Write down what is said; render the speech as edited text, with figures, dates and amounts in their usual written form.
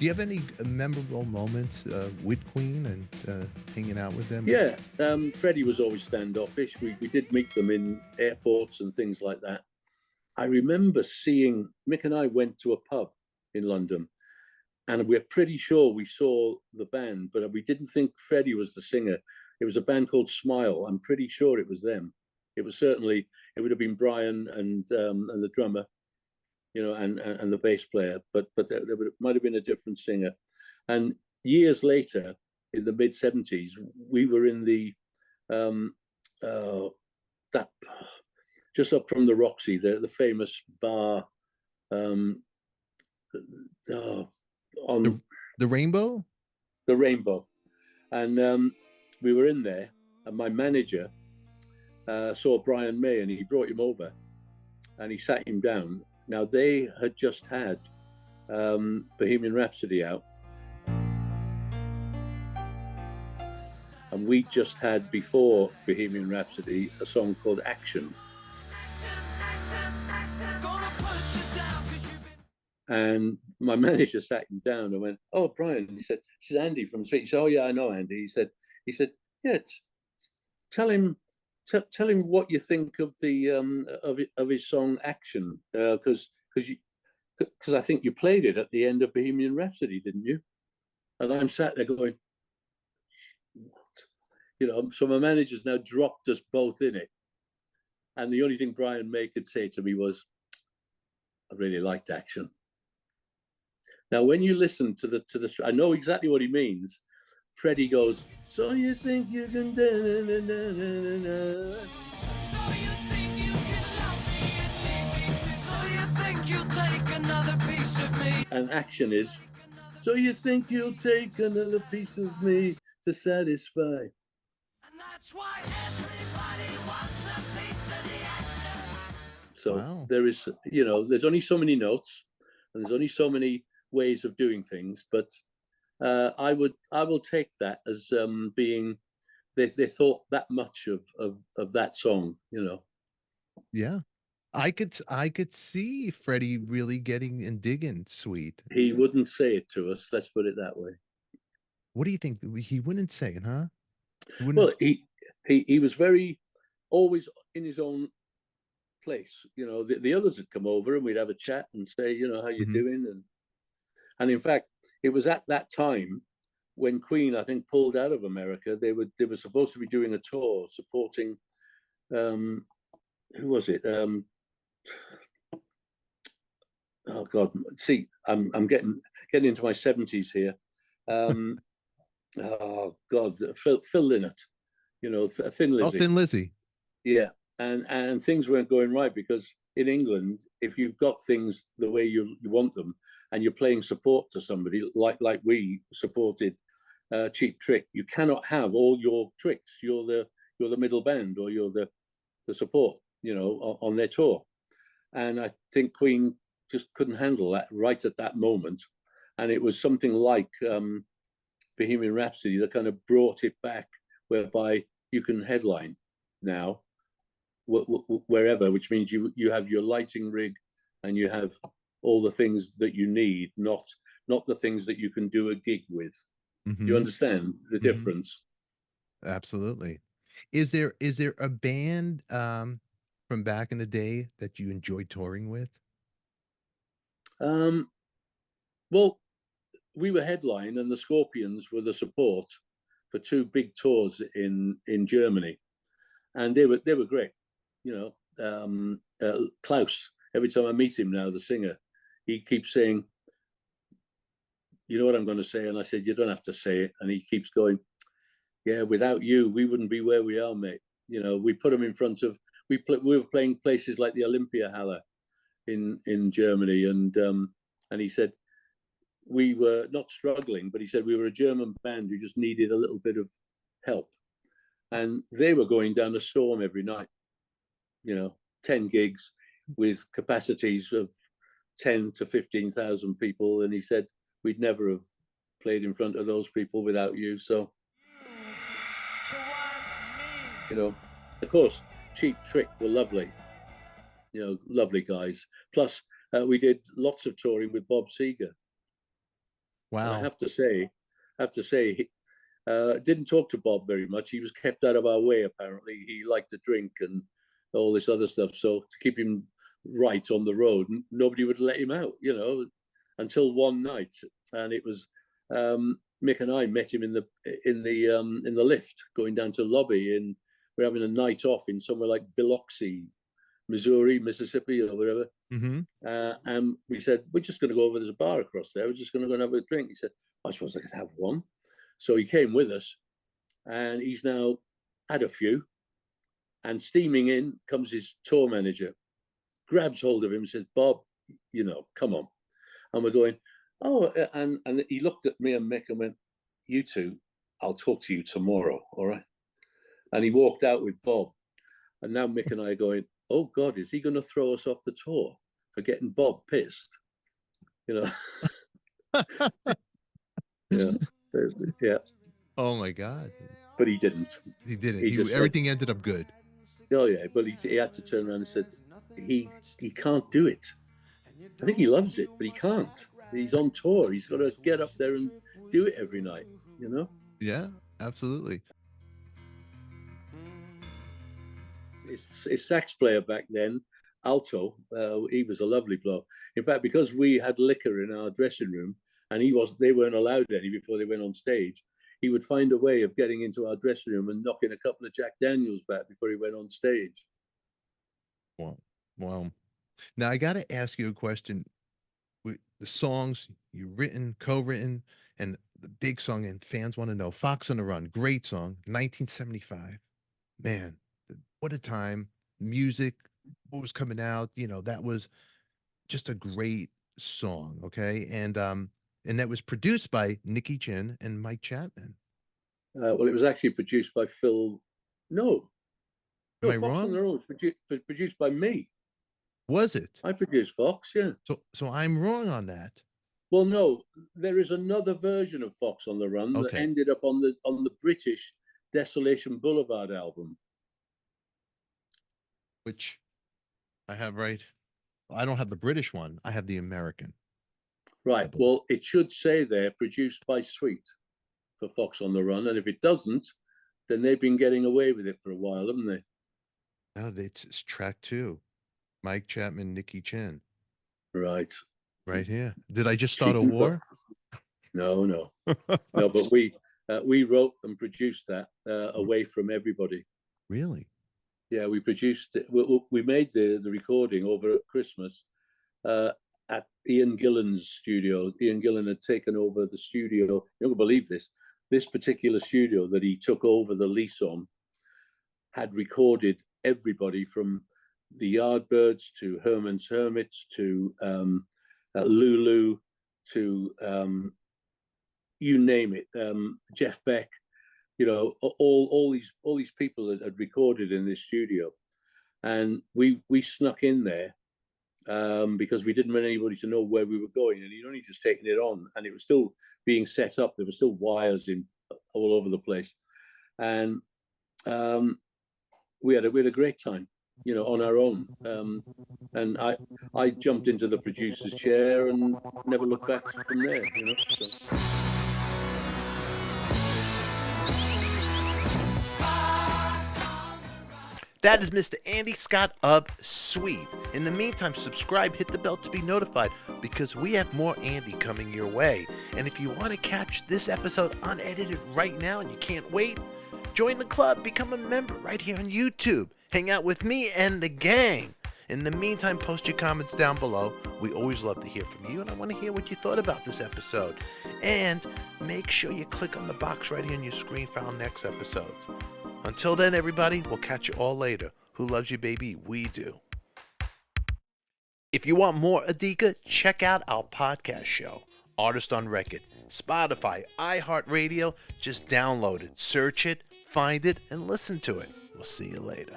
Do you have any memorable moments with Queen and hanging out with them? Yeah, Freddie was always standoffish. We did meet them in airports and things like that. I remember seeing, Mick and I went to a pub in London, and we're pretty sure we saw the band, but we didn't think Freddie was the singer. It was a band called Smile. I'm pretty sure it was them. It was certainly, it would have been Brian and the drummer, you know, and the bass player, but might have been a different singer. And years later, in the mid '70s, we were in the that just up from the Roxy, the famous bar on the Rainbow. The Rainbow, and we were in there, and my manager saw Brian May, and he brought him over, and he sat him down. Now they had just had Bohemian Rhapsody out, and we just had, before Bohemian Rhapsody, a song called Action. And my manager sat him down and went, "Oh, Brian," he said, "this is Andy from Street." He said, "Oh yeah, I know Andy." He said, "Yeah, tell him what you think of the of his song Action, because I think you played it at the end of Bohemian Rhapsody, didn't you?" And I'm sat there going, "What?" You know, so my manager's now dropped us both in it, and the only thing Brian May could say to me was, "I really liked Action." Now, when you listen to the, I know exactly what he means. Freddie goes, "So you think you can da, da, da, da, da. So you think you can love me and leave me to, so you think you'll take another piece of me." And Action is, "So you think you'll take another piece of me to satisfy." And that's why everybody wants a piece of the action. So wow. There is, you know, there's only so many notes, and there's only so many ways of doing things, but I will take that as being they thought that much of that song, you know. Yeah, I could see Freddie really getting and digging Sweet. He wouldn't say it to us. Let's put it that way. What do you think? He wouldn't say it, huh? Well, he was very always in his own place. You know, the others would come over and we'd have a chat and say, you know, how you doing, and in fact, it was at that time when Queen, I think, pulled out of America. They were supposed to be doing a tour supporting who was it? Oh God! See, I'm getting into my 70s here. Oh God, Phil Lynott, you know, Thin Lizzy. Oh, Thin Lizzy. Yeah, and things weren't going right because in England, if you've got things the way you want them, and you're playing support to somebody like we supported Cheap Trick, you cannot have all your tricks. You're the middle band, or you're the support, you know, on their tour. And I think Queen just couldn't handle that right at that moment. And it was something like Bohemian Rhapsody that kind of brought it back, whereby you can headline now wherever, which means you have your lighting rig and you have all the things that you need, not the things that you can do a gig with. Do you understand the difference? Absolutely. Is there a band from back in the day that you enjoyed touring with? Well, we were headline, and the Scorpions were the support for two big tours in Germany, and they were great. You know, Klaus. Every time I meet him now, the singer, he keeps saying, "You know what I'm going to say?" And I said, "You don't have to say it." And he keeps going, "Yeah, without you, we wouldn't be where we are, mate." You know, we put them in front of, we were playing places like the Olympiahalle in Germany, and he said we were not struggling, but he said we were a German band who just needed a little bit of help, and they were going down a storm every night. You know, 10 gigs with capacities of 10 to 15,000 people, and he said we'd never have played in front of those people without you. So, you know, of course, Cheap Trick were lovely, you know, lovely guys. Plus, we did lots of touring with Bob Seger. And I Wow. have to say, didn't talk to Bob very much. He was kept out of our way. Apparently, he liked to drink and all this other stuff. So to keep him right on the road, nobody would let him out. You know, until one night, and it was Mick and I met him in the lift going down to the lobby, and we're having a night off in somewhere like Biloxi, Missouri, Mississippi, or whatever. Mm-hmm. And we said, we're just going to go over. There's a bar across there. We're just going to go and have a drink. He said, I suppose I could have one. So he came with us, and he's now had a few. And steaming in comes his tour manager, grabs hold of him and says, Bob, you know, come on. And we're going, oh, and he looked at me and Mick and went, you two, I'll talk to you tomorrow, all right? And he walked out with Bob. And now Mick and I are going, oh, God, is he going to throw us off the tour for getting Bob pissed? You know? Yeah. Oh my God. But he didn't. He didn't. He Everything ended up good. Oh, yeah. But he had to turn around and said, he can't do it. I think he loves it, but he can't. He's on tour. He's got to get up there and do it every night, you know? Yeah, absolutely. His sax player back then, alto, he was a lovely bloke. In fact, because we had liquor in our dressing room, and they weren't allowed any before they went on stage, he would find a way of getting into our dressing room and knocking a couple of Jack Daniels back before he went on stage. Wow. Now I got to ask you a question. The songs you've written, co-written, and the big song, and fans want to know, Fox on the Run, great song, 1975. Man, what a time. Music, what was coming out, you know, that was just a great song, okay? And that was produced by Nicky Chin and Mike Chapman. Well, it was actually produced by Phil. No, Am I Fox on wrong? the Road was produced by me. Was it? I produced Fox, yeah. So I'm wrong on that. Well, no, there is another version of Fox on the Run that ended up on the British Desolation Boulevard album, which I have right. I don't have the British one. I have the American. Right. Well, it should say there, produced by Sweet for Fox on the Run, and if it doesn't, then they've been getting away with it for a while, haven't they? No, it's track 2. Mike Chapman, Nicky Chin. Right. Right here. Did I just start a war? No, no. No, but we wrote and produced that away from everybody. Really? Yeah, we produced it. We made the recording over at Christmas at Ian Gillan's studio. Ian Gillan had taken over the studio. You don't believe this. This particular studio that he took over the lease on had recorded everybody from the Yardbirds to Herman's Hermits to Lulu to you name it, Jeff Beck. You know, all these people that had recorded in this studio, and we snuck in there because we didn't want anybody to know where we were going, and he'd only just taken it on, and it was still being set up. There were still wires in all over the place, and we had a great time, you know, on our own. And I jumped into the producer's chair and never looked back from there, you know. So. That is Mr. Andy Scott of Sweet. In the meantime, subscribe, hit the bell to be notified because we have more Andy coming your way. And if you want to catch this episode unedited right now and you can't wait, join the club, become a member right here on YouTube. Hang out with me and the gang. In the meantime, post your comments down below. We always love to hear from you, and I want to hear what you thought about this episode. And make sure you click on the box right here on your screen for our next episodes. Until then, everybody, we'll catch you all later. Who loves you, baby? We do. If you want more ADIKA, check out our podcast show, Artist on Record, Spotify, iHeartRadio. Just download it, search it, find it, and listen to it. We'll see you later.